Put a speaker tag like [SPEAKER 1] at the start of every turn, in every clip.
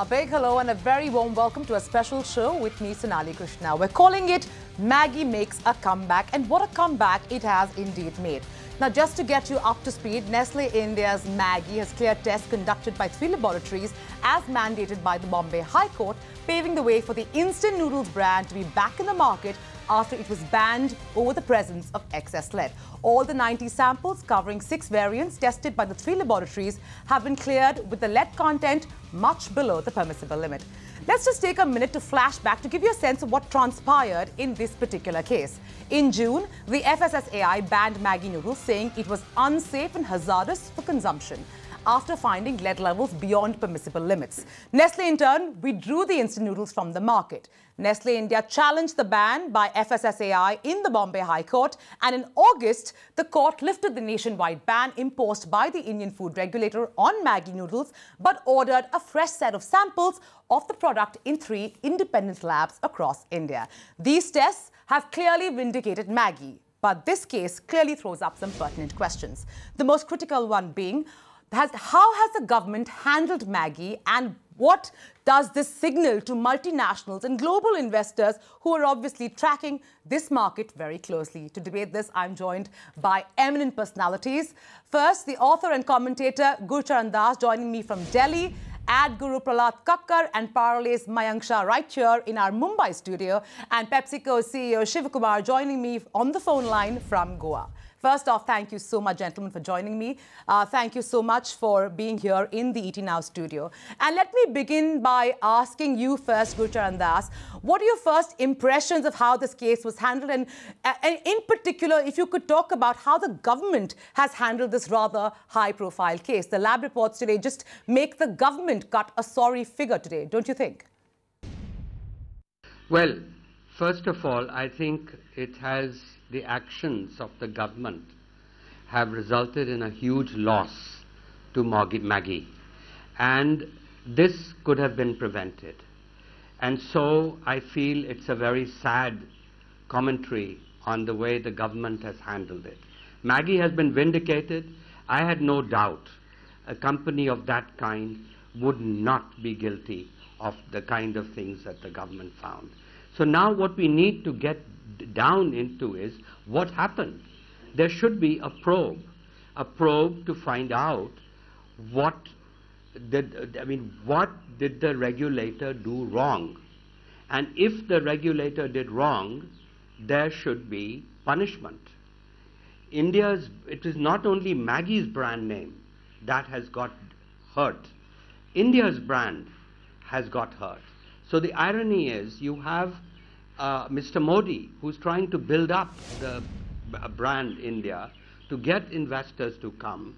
[SPEAKER 1] A big hello and a very warm welcome to a special show with me, Sonali Krishna. We're calling it Maggi Makes a Comeback, and what a comeback it has indeed made. Now, just to get you up to speed, Nestle India's Maggi has cleared tests conducted by 3 laboratories as mandated by the Bombay High Court, paving the way for the instant noodles brand to be back in the market after it was banned over the presence of excess lead. All the 90 samples covering 6 variants tested by the 3 laboratories have been cleared with the lead content much below the permissible limit. Let's just take a minute to flash back to give you a sense of what transpired in this particular case. In June, the FSSAI banned Maggi noodles, saying it was unsafe and hazardous for consumption after finding lead levels beyond permissible limits. Nestle, in turn, withdrew the instant noodles from the market. Nestle India challenged the ban by FSSAI in the Bombay High Court, and in August, the court lifted the nationwide ban imposed by the Indian food regulator on Maggi noodles, but ordered a fresh set of samples of the product in 3 independent labs across India. These tests have clearly vindicated Maggi, but this case clearly throws up some pertinent questions. The most critical one being, how has the government handled Maggi, and what does this signal to multinationals and global investors who are obviously tracking this market very closely? To debate this, I'm joined by eminent personalities. First, the author and commentator Gurcharan joining me from Delhi, Guru Prahlad Kakkar and Parle's Mayank Shah right here in our Mumbai studio, and PepsiCo CEO Shivakumar joining me on the phone line from Goa. First off, thank you so much, gentlemen, for joining me. Thank you so much for being here in the ET Now studio. And let me begin by asking you first, Gurcharan, what are your first impressions of how this case was handled? And in particular, if you could talk about how the government has handled this rather high-profile case. The lab reports today just make the government cut a sorry figure today, don't you think?
[SPEAKER 2] Well, first of all, I think the actions of the government have resulted in a huge loss to Maggi, and this could have been prevented. And so I feel it's a very sad commentary on the way the government has handled it. Maggi has been vindicated. I had no doubt a company of that kind would not be guilty of the kind of things that the government found. So now what we need to get down into is what happened. There should be a probe to find out what did the regulator do wrong? And if the regulator did wrong, there should be punishment. It is not only Maggi's brand name that has got hurt. India's brand has got hurt. So the irony is you have Mr. Modi, who's trying to build up the brand India to get investors to come.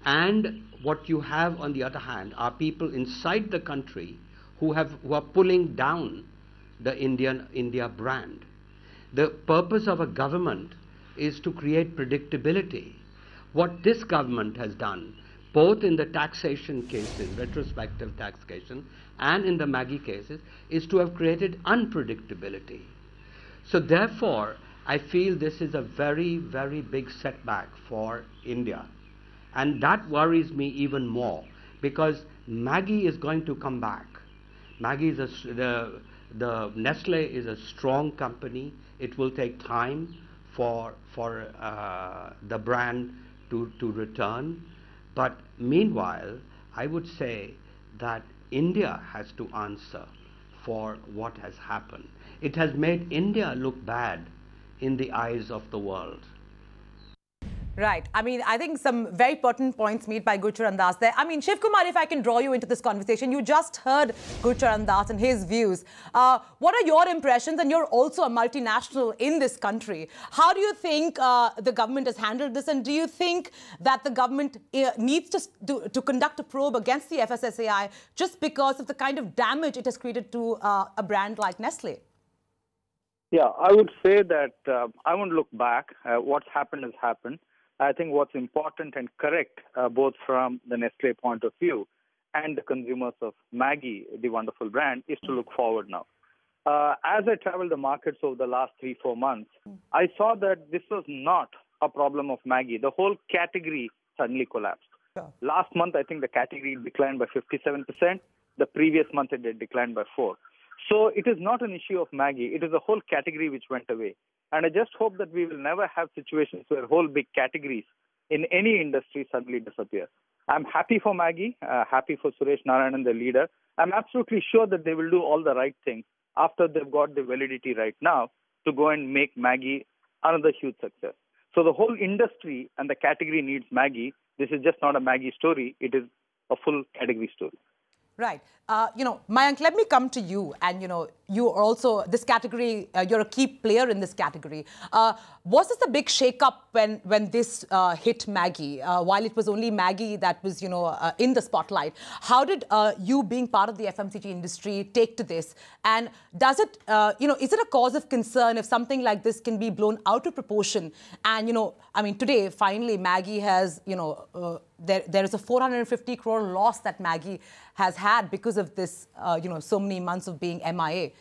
[SPEAKER 2] And what you have on the other hand are people inside the country who are pulling down the India brand. The purpose of a government is to create predictability. What this government has done, both in the taxation cases, retrospective taxation, and in the Maggi cases, is to have created unpredictability. So therefore, I feel this is a very, very big setback for India. And that worries me even more, because Maggi is going to come back. Maggi is the Nestle is a strong company. It will take time for the brand to return. But meanwhile, I would say that India has to answer for what has happened. It has made India look bad in the eyes of the world.
[SPEAKER 1] Right. I mean, I think some very pertinent points made by Gurcharan there. I mean, Shivakumar, if I can draw you into this conversation, you just heard Gurcharan and his views. What are your impressions? And you're also a multinational in this country. How do you think the government has handled this? And do you think that the government needs to conduct a probe against the FSSAI just because of the kind of damage it has created to a brand like Nestle?
[SPEAKER 3] Yeah, I would say that I won't look back. What's happened has happened. I think what's important and correct, both from the Nestle point of view and the consumers of Maggi, the wonderful brand, is to look forward now. As I traveled the markets over the last 3-4 months, I saw that this was not a problem of Maggi. The whole category suddenly collapsed. Sure. Last month, I think the category declined by 57%. The previous month it had declined by 4. So it is not an issue of Maggi. It is a whole category which went away. And I just hope that we will never have situations where whole big categories in any industry suddenly disappear. I'm happy for Maggi, happy for Suresh Narayanan, the leader. I'm absolutely sure that they will do all the right things after they've got the validity right now to go and make Maggi another huge success. So the whole industry and the category needs Maggi. This is just not a Maggi story. It is a full category story.
[SPEAKER 1] Right. Mayank, let me come to you. And, you are also, this category, you're a key player in this category. Was this a big shake-up when this hit Maggi, while it was only Maggi that was, in the spotlight? How did you, being part of the FMCG industry, take to this? And does it, is it a cause of concern if something like this can be blown out of proportion? And, today, finally, Maggi has, there is a 450 crore loss that Maggi has had because of this, so many months of being MIA.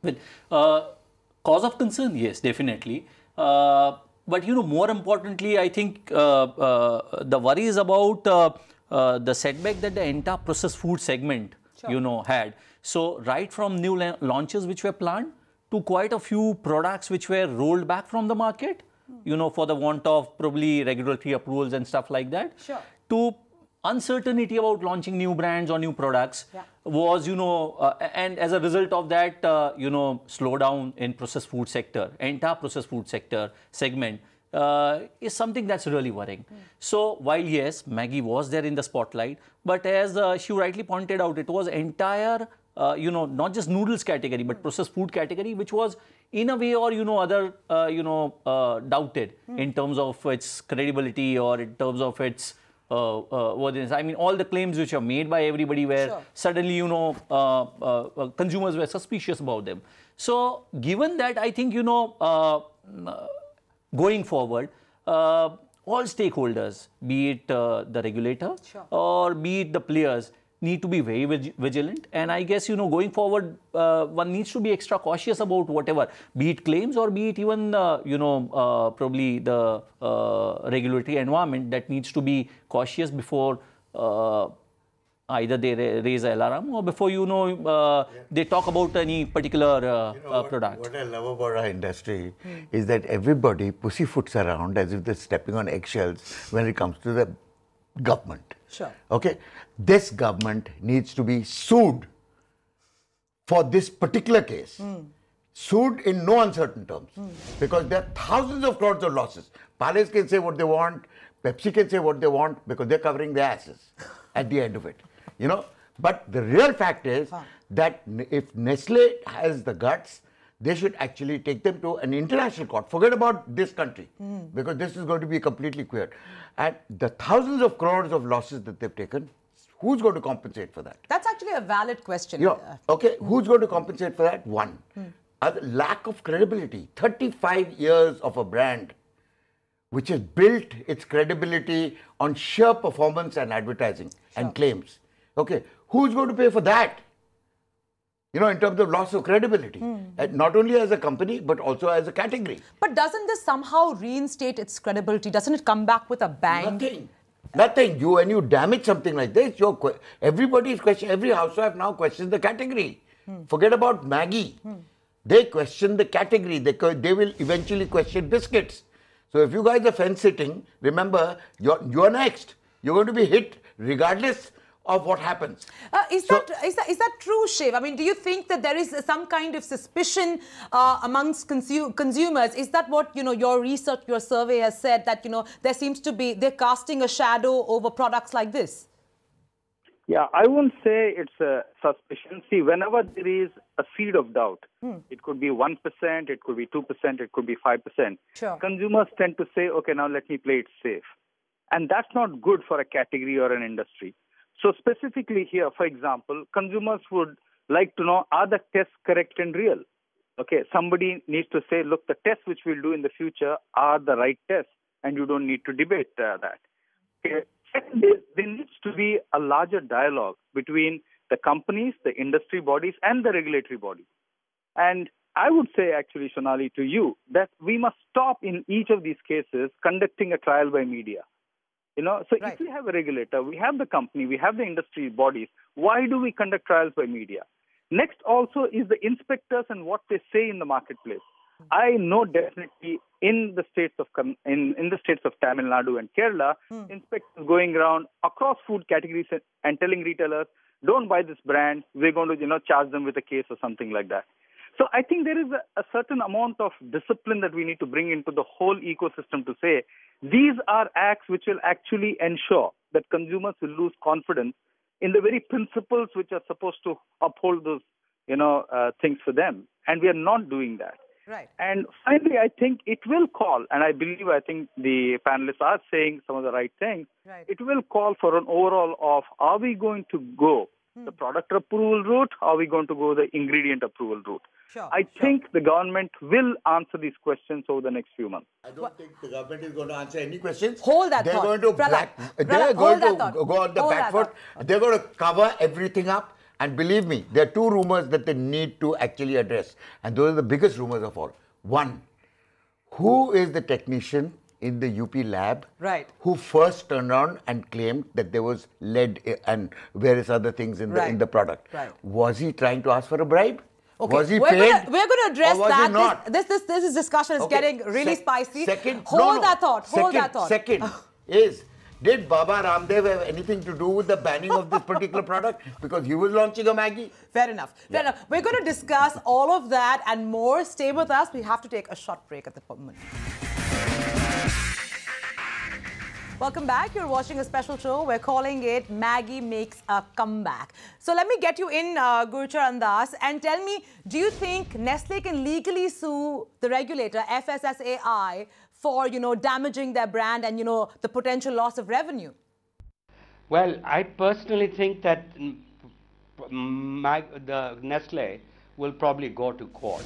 [SPEAKER 4] Well, cause of concern, yes, definitely. But, more importantly, I think the worry is about the setback that the entire processed food segment, had. So, right from new launches which were planned to quite a few products which were rolled back from the market, for the want of probably regulatory approvals and stuff like that, to uncertainty about launching new brands or new products was, and as a result of that, slowdown in processed food sector, entire processed food sector segment is something that's really worrying. So while yes, Maggi was there in the spotlight, but as she rightly pointed out, it was entire, not just noodles category, but processed food category, which was in a way or, other, doubted in terms of its credibility or in terms of its worthiness. I mean, all the claims which are made by everybody were suddenly, consumers were suspicious about them. So, given that, I think, going forward, all stakeholders, be it the regulator or be it the players, need to be very vigilant. And I guess, going forward, one needs to be extra cautious about whatever, be it claims or be it even, probably the regulatory environment that needs to be cautious before either they raise an alarm or before, they talk about any particular product.
[SPEAKER 5] What I love about our industry is that everybody pussyfoots around as if they're stepping on eggshells when it comes to the government. Okay, this government needs to be sued for this particular case. Sued in no uncertain terms, because there are thousands of crores of losses. Parle can say what they want, Pepsi can say what they want, because they're covering their asses at the end of it. But the real fact is that if Nestle has the guts, they should actually take them to an international court. Forget about this country, because this is going to be completely clear. And the thousands of crores of losses that they've taken, who's going to compensate for that?
[SPEAKER 1] That's actually a valid question.
[SPEAKER 5] Okay, who's going to compensate for that? One, lack of credibility. 35 years of a brand which has built its credibility on sheer performance and advertising and claims. Okay, who's going to pay for that? In terms of loss of credibility, not only as a company, but also as a category.
[SPEAKER 1] But doesn't this somehow reinstate its credibility? Doesn't it come back with a bang?
[SPEAKER 5] Nothing. When you damage something like this, everybody's question, every housewife now questions the category. Forget about Maggi. They question the category. They will eventually question biscuits. So if you guys are fence sitting, remember, you're next. You're going to be hit regardless of what happens.
[SPEAKER 1] Is that true, Shiv? I mean, do you think that there is some kind of suspicion amongst consumers? Is that what, your research, your survey has said, that, there seems to be, they're casting a shadow over products like this?
[SPEAKER 3] Yeah, I won't say it's a suspicion. See, whenever there is a seed of doubt, it could be 1%, it could be 2%, it could be 5%. Consumers tend to say, okay, now let me play it safe. And that's not good for a category or an industry. So specifically here, for example, consumers would like to know, are the tests correct and real? Okay, somebody needs to say, look, the tests which we'll do in the future are the right tests, and you don't need to debate that. Okay. Second is, there needs to be a larger dialogue between the companies, the industry bodies, and the regulatory bodies. And I would say, actually, Sonali, to you, that we must stop in each of these cases conducting a trial by media. So if we have a regulator, we have the company, we have the industry bodies, why do we conduct trials by media? Next also is the inspectors and what they say in the marketplace. I know definitely in the states of Tamil Nadu and Kerala, inspectors going around across food categories and telling retailers, don't buy this brand, we're going to charge them with a case or something like that. So I think there is a certain amount of discipline that we need to bring into the whole ecosystem to say these are acts which will actually ensure that consumers will lose confidence in the very principles which are supposed to uphold those things for them. And we are not doing that.
[SPEAKER 1] Right.
[SPEAKER 3] And finally, I think it will call, and I think the panelists are saying some of the right things.
[SPEAKER 1] Right.
[SPEAKER 3] It will call for an overall of, are we going to go the product approval route? Or are we going to go the ingredient approval route?
[SPEAKER 1] Sure,
[SPEAKER 3] I think the government will answer these questions over the next few months.
[SPEAKER 5] I don't think the government is going to answer any questions.
[SPEAKER 1] Hold that
[SPEAKER 5] they're
[SPEAKER 1] thought.
[SPEAKER 5] Going to they're going to go on the back foot. They're going to cover everything up. And believe me, there are two rumors that they need to actually address. And those are the biggest rumors of all. One, who is the technician in the UP lab who first turned around and claimed that there was lead and various other things in the product?
[SPEAKER 1] Right.
[SPEAKER 5] Was he trying to ask for a bribe?
[SPEAKER 1] Okay.
[SPEAKER 5] Was he paid?
[SPEAKER 1] We're going to address that.
[SPEAKER 5] This
[SPEAKER 1] discussion is getting really spicy.
[SPEAKER 5] Hold
[SPEAKER 1] that thought.
[SPEAKER 5] Second is, did Baba Ramdev have anything to do with the banning of this particular product? Because he was launching a Maggi.
[SPEAKER 1] Fair enough. Fair enough. We're going to discuss all of that and more. Stay with us. We have to take a short break at the moment. Welcome back. You're watching a special show. We're calling it Maggi Makes a Comeback. So let me get you in, Gurcharan Das, and tell me, do you think Nestle can legally sue the regulator, FSSAI, for, damaging their brand and, the potential loss of revenue?
[SPEAKER 2] Well, I personally think that the Nestle will probably go to court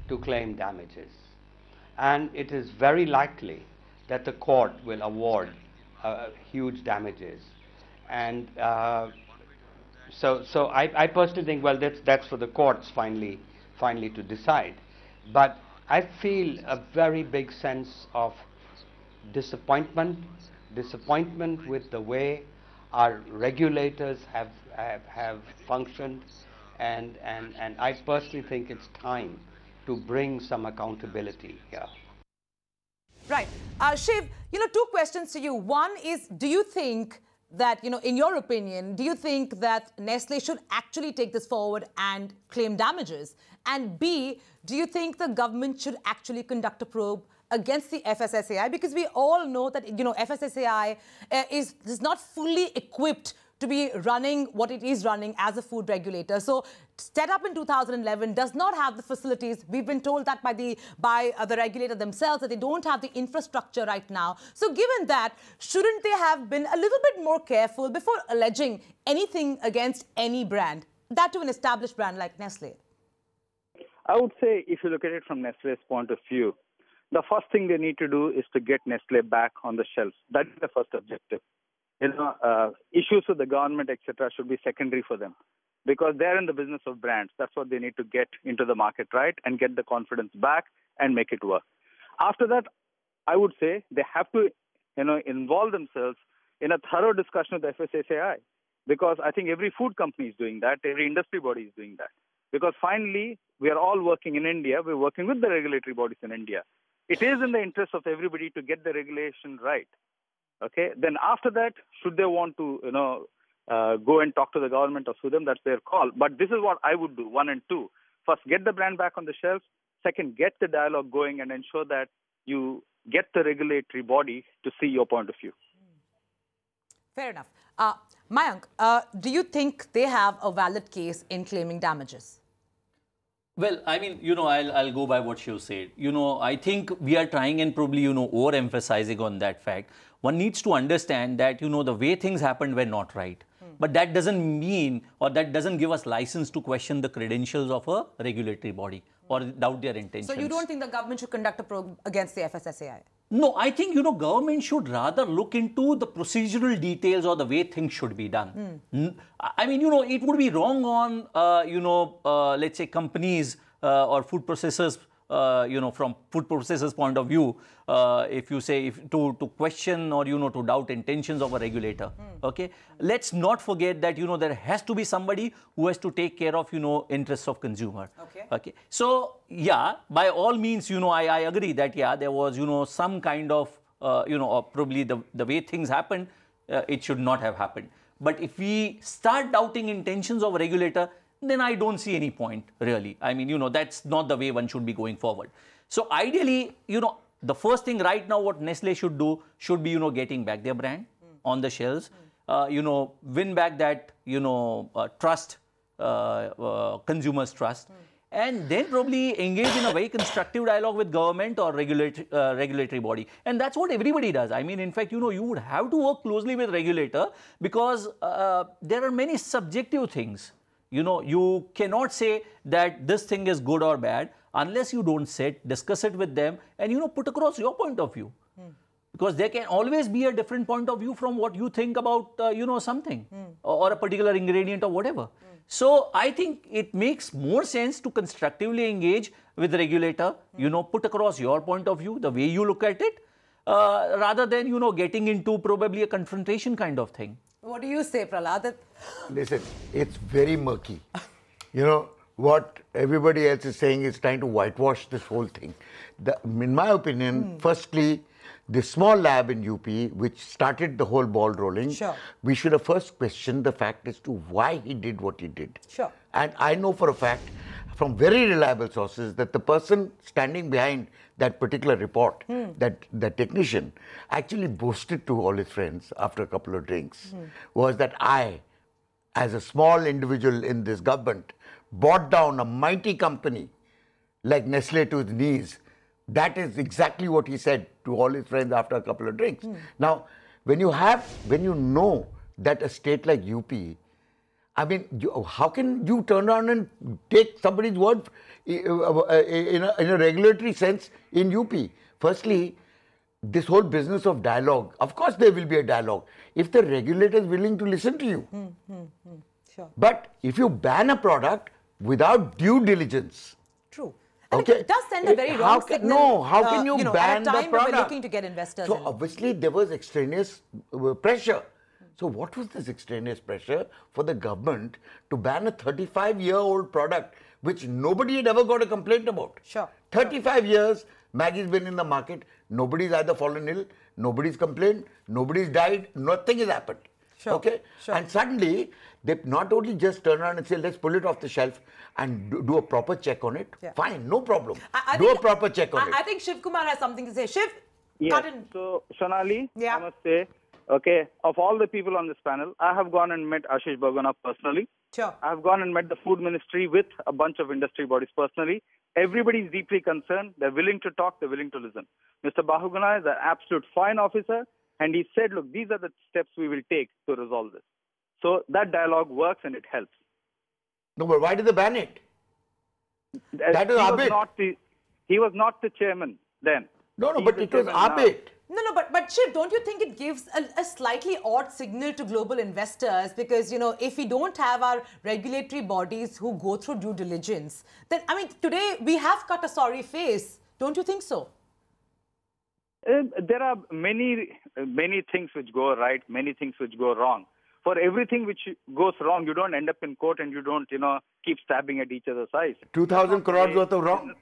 [SPEAKER 2] to claim damages. And it is very likely that the court will award huge damages. And so I personally think, well, that's for the courts finally to decide. But I feel a very big sense of disappointment with the way our regulators have functioned, and I personally think it's time to bring some accountability here.
[SPEAKER 1] Right. Shiv, two questions to you. One is, do you think that, in your opinion, do you think that Nestle should actually take this forward and claim damages? And B, do you think the government should actually conduct a probe against the FSSAI? Because we all know that, FSSAI is not fully equipped to be running what it is running as a food regulator. So set up in 2011, does not have the facilities. We've been told that by the regulator themselves that they don't have the infrastructure right now. So given that, shouldn't they have been a little bit more careful before alleging anything against any brand, that to an established brand like Nestle?
[SPEAKER 3] I would say, if you look at it from Nestle's point of view, the first thing they need to do is to get Nestle back on the shelves. That is the first objective. Issues with the government, etc., should be secondary for them, because they're in the business of brands. That's what they need to get into the market, right, and get the confidence back and make it work. After that, I would say they have to, involve themselves in a thorough discussion with the FSSAI, because I think every food company is doing that, every industry body is doing that. Because finally, we are all working in India. We're working with the regulatory bodies in India. It is in the interest of everybody to get the regulation right. Okay. Then after that, should they want to, go and talk to the government or sue them, that's their call. But this is what I would do, 1 and 2. First, get the brand back on the shelves. Second, get the dialogue going and ensure that you get the regulatory body to see your point of view.
[SPEAKER 1] Fair enough. Mayank, do you think they have a valid case in claiming damages?
[SPEAKER 4] Well, I mean, I'll go by what Shiv said. I think we are trying and probably, overemphasizing on that fact. One needs to understand that, the way things happened were not right. But that doesn't mean, or that doesn't give us license to question the credentials of a regulatory body or doubt their intentions.
[SPEAKER 1] So you don't think the government should conduct a probe against the FSSAI?
[SPEAKER 4] No, I think, government should rather look into the procedural details or the way things should be done. I mean, it would be wrong on, let's say companies or food processors from food processors' point of view, if you say to question or, to doubt intentions of a regulator, okay, let's not forget that, there has to be somebody who has to take care of, interests of consumer. Okay. So, yeah, by all means, I agree that, yeah, there was, some kind of, probably the way things happened, it should not have happened. But if we start doubting intentions of a regulator, then I don't see any point, really. I mean, that's not the way one should be going forward. So ideally, the first thing right now what Nestle should do should be, getting back their brand on the shelves, win back that, trust, consumers' trust. And then probably engage in a very constructive dialogue with government or regulatory body. And that's what everybody does. I mean, in fact, you would have to work closely with regulator because there are many subjective things. You cannot say that this thing is good or bad unless you don't sit, discuss it with them and, put across your point of view. Because there can always be a different point of view from what you think about, something or a particular ingredient or whatever. So I think it makes more sense to constructively engage with the regulator, put across your point of view, the way you look at it, rather than, getting into probably a confrontation kind of thing.
[SPEAKER 1] What do you say, Prahlad?
[SPEAKER 5] Listen, it's very murky. What everybody else is saying is trying to whitewash this whole thing. In my opinion, firstly, the small lab in UP, which started the whole ball rolling, we should have first questioned the fact as to why he did what he did. And I know for a fact, from very reliable sources, that the person standing behind that particular report, that technician, actually boasted to all his friends after a couple of drinks, was that I, as a small individual in this government, brought down a mighty company like Nestle to its knees. That is exactly what he said to all his friends after a couple of drinks. Now, when you know that a state like UP, I mean, how can you turn around and take somebody's word in a regulatory sense in UP? Firstly, this whole business of dialogue, of course there will be a dialogue if the regulator is willing to listen to you. But if you ban a product without due diligence,
[SPEAKER 1] and it does send a very wrong signal.
[SPEAKER 5] No, how can you ban the product?
[SPEAKER 1] We're looking to get investors.
[SPEAKER 5] So obviously there was extraneous pressure. So what was this extraneous pressure for the government to ban a 35-year-old product which nobody had ever got a complaint about? 35 years, Maggi's been in the market. Nobody's either fallen ill, nobody's complained, nobody's died, nothing has happened. And suddenly, they not only just turn around and say, let's pull it off the shelf and do a proper check on it. Fine, no problem. Do a proper check on it.
[SPEAKER 1] I think Shivakumar has something to say. Shiv,
[SPEAKER 3] cut in. So, Sonali, I must say, of all the people on this panel, I have gone and met Ashish Bhagwana personally. I have gone and met the food ministry with a bunch of industry bodies personally. Everybody is deeply concerned. They're willing to talk. They're willing to listen. Mr. Bahuguna is an absolute fine officer. And he said, look, these are the steps we will take to resolve this. So that dialogue works and it helps.
[SPEAKER 5] No, but why did they ban it? That is Abid.
[SPEAKER 3] He was not the chairman then.
[SPEAKER 5] No, but it was Abid.
[SPEAKER 1] No, but Shiv, don't you think it gives a slightly odd signal to global investors? Because, if we don't have our regulatory bodies who go through due diligence, then, I mean, today we have cut a sorry face. Don't you think so?
[SPEAKER 3] There are many things which go right, many things which go wrong. For everything which goes wrong, you don't end up in court and you don't, keep stabbing at each other's eyes.
[SPEAKER 5] 2,000 crores worth of wrong.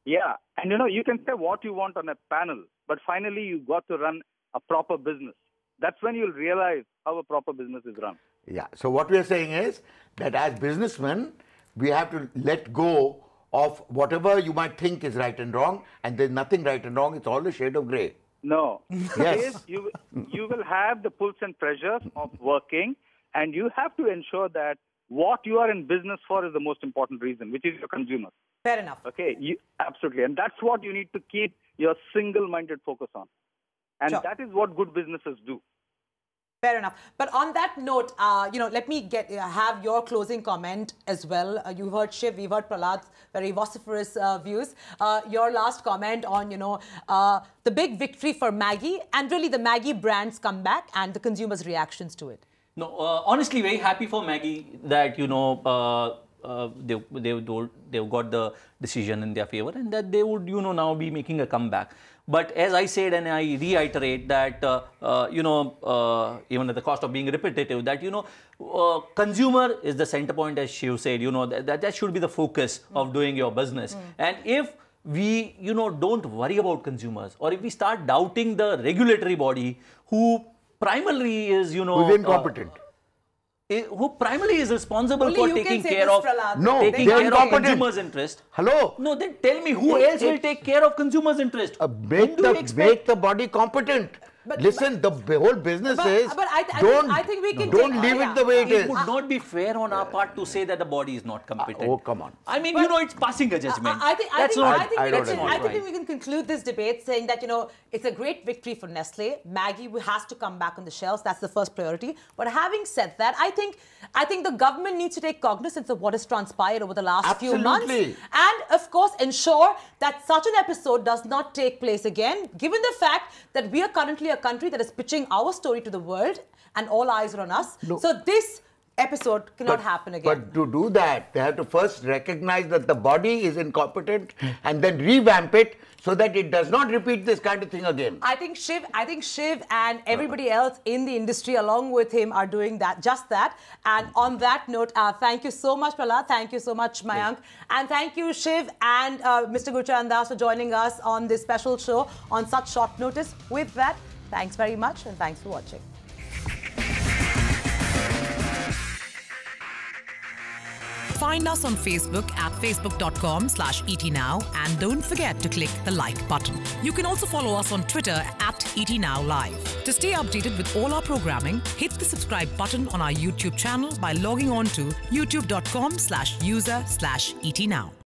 [SPEAKER 3] Yeah. And, you can say what you want on a panel, but finally you got to run a proper business. That's when you'll realize how a proper business is run.
[SPEAKER 5] Yeah. So what we are saying is that as businessmen, we have to let go of whatever you might think is right and wrong, and there's nothing right and wrong, it's all a shade of grey.
[SPEAKER 3] No.
[SPEAKER 5] Yes.
[SPEAKER 3] You will have the pulse and pressures of working, and you have to ensure that what you are in business for is the most important reason, which is your consumers.
[SPEAKER 1] Fair enough.
[SPEAKER 3] Absolutely. And that's what you need to keep your single-minded focus on. And that is what good businesses do.
[SPEAKER 1] Fair enough. But on that note, let me have your closing comment as well. You've heard Shiv, we've heard Prahlad's very vociferous views. Your last comment on, the big victory for Maggi and really the Maggi brand's comeback and the consumers' reactions to it.
[SPEAKER 4] No, honestly, very happy for Maggi that, they've got the decision in their favor, and that they would, now be making a comeback. But as I said, and I reiterate that, even at the cost of being repetitive, that, consumer is the center point, as Shiv said, that should be the focus of doing your business. And if we, don't worry about consumers, or if we start doubting the regulatory body who primarily is,
[SPEAKER 5] who's incompetent.
[SPEAKER 4] Who primarily is responsible
[SPEAKER 1] Only
[SPEAKER 4] for
[SPEAKER 1] you
[SPEAKER 4] taking
[SPEAKER 1] can say
[SPEAKER 4] care
[SPEAKER 1] this,
[SPEAKER 4] of
[SPEAKER 1] Prahlad.
[SPEAKER 4] taking care of consumers' interest.
[SPEAKER 5] Hello.
[SPEAKER 4] No, then tell me who else will take care of consumers' interest?
[SPEAKER 5] Make the body competent. Listen, the whole business is
[SPEAKER 1] I think we can
[SPEAKER 5] don't leave it the way it is.
[SPEAKER 4] It would not be fair on our part to say that the body is not competent.
[SPEAKER 5] Oh, come on.
[SPEAKER 4] I mean, it's passing a judgment.
[SPEAKER 1] I think we can conclude this debate saying that, it's a great victory for Nestle. Maggi has to come back on the shelves. That's the first priority. But having said that, I think the government needs to take cognizance of what has transpired over the last few months. And, of course, ensure that such an episode does not take place again, given the fact that we are currently a country that is pitching our story to the world and all eyes are on us. No. So this episode cannot happen again.
[SPEAKER 5] But to do that, they have to first recognize that the body is incompetent and then revamp it so that it does not repeat this kind of thing again.
[SPEAKER 1] I think Shiv and everybody else in the industry along with him are doing just that. And on that note, thank you so much, Prahlad. Thank you so much, Mayank. And thank you, Shiv and Mr. Gurcharan Das, for joining us on this special show on such short notice. With that, thanks very much and thanks for watching.
[SPEAKER 6] Find us on Facebook at facebook.com/ETNow and don't forget to click the like button. You can also follow us on Twitter at ETNowLive. To stay updated with all our programming, hit the subscribe button on our YouTube channel by logging on to youtube.com/user/ETNow.